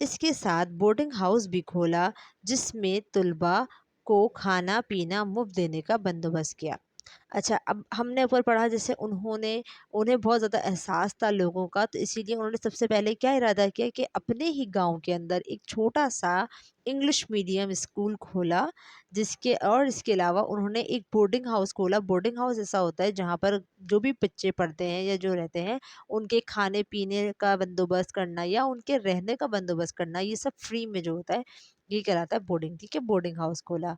اس کے ساتھ boarding house بھی کھولا جس میں طلباء کو کھانا پینا مفت دینے کا بندوبست کیا۔ اچھا، اب ہم نے اوپر پڑھا جیسے انہیں بہت زیادہ احساس تھا لوگوں کا، تو اسی لیے انہوں نے سب سے پہلے کیا ارادہ کیا کہ اپنے ہی گاؤں کے اندر ایک چھوٹا سا انگلش میڈیم اسکول کھولا، اس کے علاوہ انہوں نے ایک بورڈنگ ہاؤس کھولا۔ بورڈنگ ہاؤس ایسا ہوتا ہے جہاں پر جو بھی بچے پڑھتے ہیں یا جو رہتے ہیں ان کے کھانے پینے کا بندوبست کرنا یا ان کے رہنے کا بندوبست کرنا، یہ سب فری میں جو ہوتا ہے یہ کہلاتا ہے بورڈنگ، ٹھیک ہے، بورڈنگ ہاؤس کھولا۔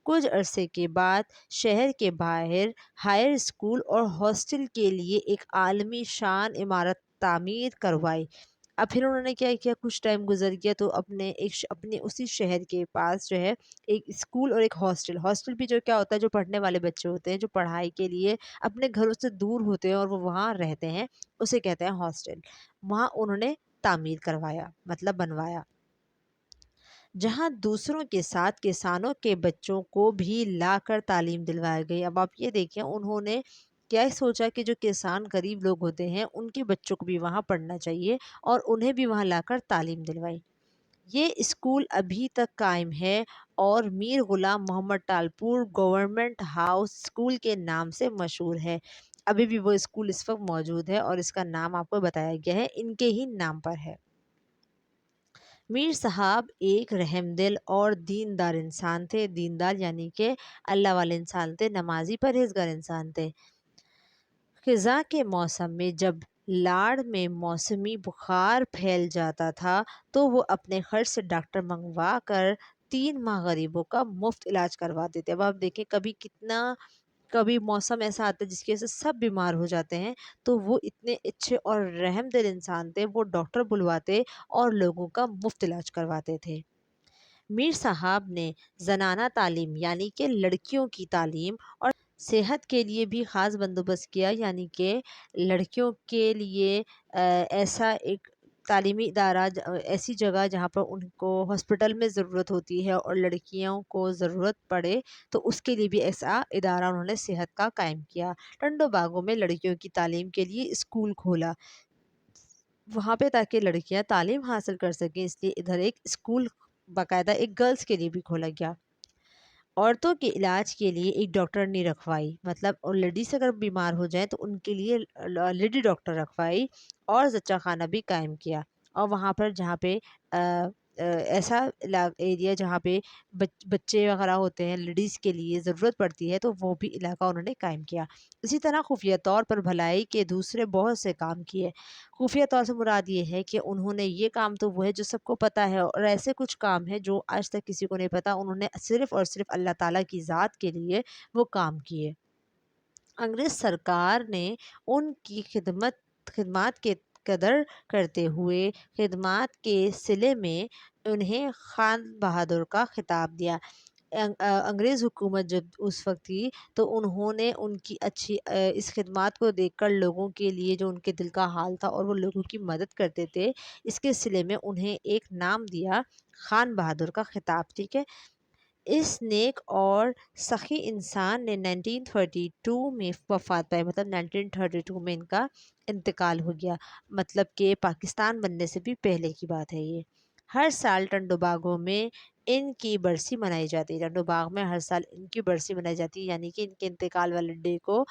کچھ عرصے کے بعد شہر کے باہر ہائر اسکول اور ہاسٹل کے لیے ایک عالمی شان عمارت تعمیر کروائی۔ اب پھر انہوں نے کیا کیا، کچھ ٹائم گزر گیا تو اپنے اسی شہر کے پاس جو ہے ایک اسکول اور ایک ہاسٹل بھی جو کیا ہوتا ہے، جو پڑھنے والے بچے ہوتے ہیں جو پڑھائی کے لیے اپنے گھروں سے دور ہوتے ہیں اور وہ وہاں رہتے ہیں، اسے کہتے ہیں ہاسٹل۔ وہاں انہوں نے تعمیر کروایا، مطلب بنوایا، جہاں دوسروں کے ساتھ کسانوں کے بچوں کو بھی لا کر تعلیم دلوائی گئی۔ اب آپ یہ دیکھیں انہوں نے کیا سوچا کہ جو کسان غریب لوگ ہوتے ہیں ان کے بچوں کو بھی وہاں پڑھنا چاہیے اور انہیں بھی وہاں لا کر تعلیم دلوائی۔ یہ اسکول ابھی تک قائم ہے اور میر غلام محمد ٹالپور گورنمنٹ ہاؤس اسکول کے نام سے مشہور ہے۔ ابھی بھی وہ اسکول اس وقت موجود ہے اور اس کا نام آپ کو بتایا گیا ہے، ان کے ہی نام پر ہے۔ میر صاحب ایک رحم دل اور دیندار انسان تھے۔ دیندار یعنی کہ اللہ والے انسان تھے، نمازی پرہیزگار انسان تھے۔ خزاں کے موسم میں جب لاڑ میں موسمی بخار پھیل جاتا تھا تو وہ اپنے خرچ سے ڈاکٹر منگوا کر 3 ماہ غریبوں کا مفت علاج کرواتے تھے۔ اب آپ دیکھیں کبھی موسم ایسا آتا ہے جس کی وجہ سے سب بیمار ہو جاتے ہیں، تو وہ اتنے اچھے اور رحم دل انسان تھے، وہ ڈاکٹر بلواتے اور لوگوں کا مفت علاج کرواتے تھے۔ میر صاحب نے زنانہ تعلیم یعنی کہ لڑکیوں کی تعلیم اور صحت کے لیے بھی خاص بندوبست کیا، یعنی کہ لڑکیوں کے لیے ایسا ایک تعلیمی ادارہ، ایسی جگہ جہاں پر ان کو ہاسپٹل میں ضرورت ہوتی ہے اور لڑکیوں کو ضرورت پڑے تو اس کے لیے بھی ایسا ادارہ انہوں نے صحت کا قائم کیا۔ ٹنڈو باغوں میں لڑکیوں کی تعلیم کے لیے اسکول کھولا وہاں پہ تاکہ لڑکیاں تعلیم حاصل کر سکیں، اس لیے ادھر ایک اسکول باقاعدہ ایک گرلس کے لیے بھی کھولا گیا۔ عورتوں کے علاج کے لیے ایک ڈاکٹرنی رکھوائی، مطلب اور لیڈیز اگر بیمار ہو جائیں تو ان کے لیے لیڈی ڈاکٹر رکھوائی اور زچہ خانہ بھی قائم کیا۔ اور وہاں پر جہاں پہ ایسا ایریا جہاں پہ بچے وغیرہ ہوتے ہیں، لیڈیز کے لیے ضرورت پڑتی ہے، تو وہ بھی علاقہ انہوں نے قائم کیا۔ اسی طرح خفیہ طور پر بھلائی کے دوسرے بہت سے کام کیے۔ خفیہ طور سے مراد یہ ہے کہ انہوں نے یہ کام تو وہ ہے جو سب کو پتہ ہے، اور ایسے کچھ کام ہیں جو آج تک کسی کو نہیں پتہ، انہوں نے صرف اور صرف اللہ تعالیٰ کی ذات کے لیے وہ کام کیے۔ انگریز سرکار نے ان کی خدمات کے قدر کرتے ہوئے خدمات کے صلے میں انہیں خان بہادر کا خطاب دیا۔ انگریز حکومت جب اس وقت تھی تو انہوں نے ان کی اچھی اس خدمات کو دیکھ کر لوگوں کے لیے جو ان کے دل کا حال تھا اور وہ لوگوں کی مدد کرتے تھے، اس کے صلے میں انہیں ایک نام دیا، خان بہادر کا خطاب، ٹھیک ہے۔ اس نیک اور سخی انسان نے 1932 میں وفات پائی، مطلب 1932 میں ان کا انتقال ہو گیا، مطلب کہ پاکستان بننے سے بھی پہلے کی بات ہے یہ۔ ہر سال ٹنڈو باغوں میں ان کی برسی منائی جاتی ہے، ٹنڈو باغ میں ہر سال ان کی برسی منائی جاتی ہے، یعنی کہ ان کے انتقال والے ڈے کو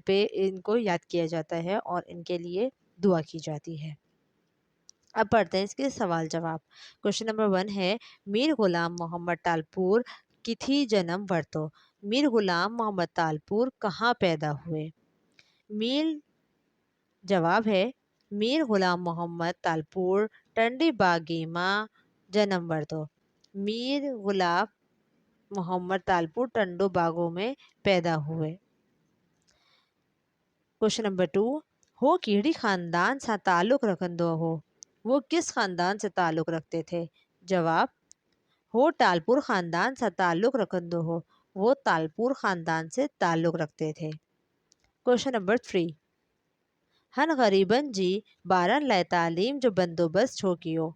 پہ ان کو یاد کیا جاتا ہے اور ان کے لیے دعا کی جاتی ہے۔ اب پڑھتے ہیں اس کے سوال جواب۔ کوشچن نمبر 1 ہے، میر غلام محمد ٹالپور کی تھی جنم ورتو۔ میر غلام محمد ٹالپور کہاں پیدا ہوئے؟ میر جواب ہے، میر غلام محمد ٹالپور ٹنڈی باغیما جنم ورتو۔ میر غلام محمد ٹالپور ٹنڈو باغوں میں پیدا ہوئے۔ کوشچن نمبر 2، ہو کیڑی خاندان سے تعلق رکھندو ہو؟ وہ کس خاندان سے تعلق رکھتے تھے؟ جواب، ہو ٹالپور خاندان سے تعلق رکھندو ہو، وہ ٹالپور خاندان سے تعلق رکھتے تھے۔ کوشچن نمبر 3، ہن غریبن جی بارن لائے تعلیم جو بندوبست ہو کیو؟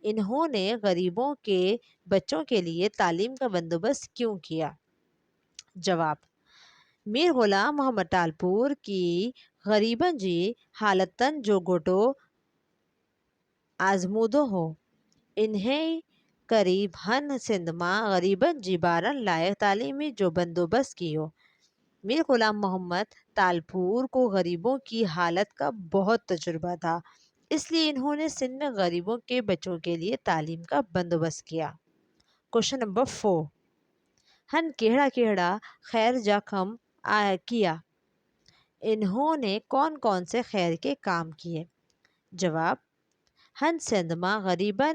انہوں نے غریبوں کے بچوں کے لیے تعلیم کا بندوبست کیوں کیا؟ جواب، میر غلام محمد ٹالپور کی غریبن جی حالتاً جو گوٹو آزمودو ہو، انہیں قریب ہن سندھ ماں غریبن جی بارن لائق تعلیمی جو بندوبست کیو۔ میر غلام محمد تالپور کو غریبوں کی حالت کا بہت تجربہ تھا، اس لیے انہوں نے سندھ میں غریبوں کے بچوں کے لیے تعلیم کا بندوبست کیا۔ کوشچن نمبر 4، ہن کیڑا کیڑا خیر جا کم کیا؟ انہوں نے کون کون سے خیر کے کام کیے؟ جواب، ہن سندھ ماں غریبن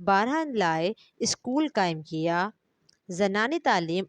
بارہن لائے اسکول قائم کیا، زنانی تعلیم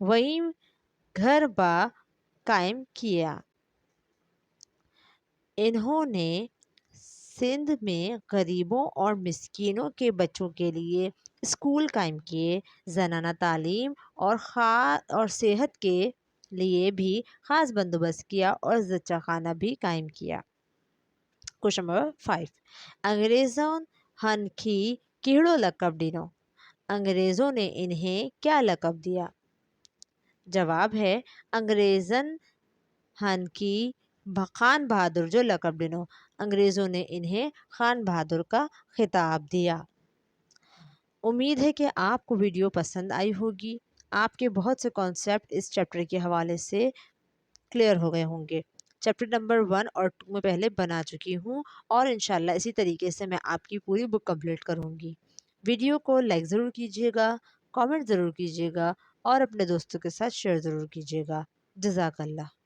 وئیم گھر با قائم کیا۔ انہوں نے سندھ میں غریبوں اور مسکینوں کے بچوں کے لیے اسکول قائم کیے، زنانہ تعلیم اور صحت کے لیے بھی خاص بندوبست کیا اور زچہ خانہ بھی قائم کیا۔ کوشچن نمبر 5، انگریزوں ہن کی کیڑو لقب ڈنو؟ انگریزوں نے انہیں کیا لقب دیا؟ جواب ہے، انگریزن ہن کی خان بہادر جو لقب ڈنو، انگریزوں نے انہیں خان بہادر کا خطاب دیا۔ امید ہے کہ آپ کو ویڈیو پسند آئی ہوگی، آپ کے بہت سے کانسیپٹ اس چیپٹر کے حوالے سے کلیئر ہو گئے ہوں گے۔ چیپٹر نمبر 1 اور 2 میں پہلے بنا چکی ہوں اور انشاءاللہ اسی طریقے سے میں آپ کی پوری بک کمپلیٹ کروں گی۔ ویڈیو کو لائک ضرور کیجیے گا، کامنٹ ضرور کیجیے گا اور اپنے دوستوں کے ساتھ شیئر ضرور کیجیے گا۔ جزاک اللہ۔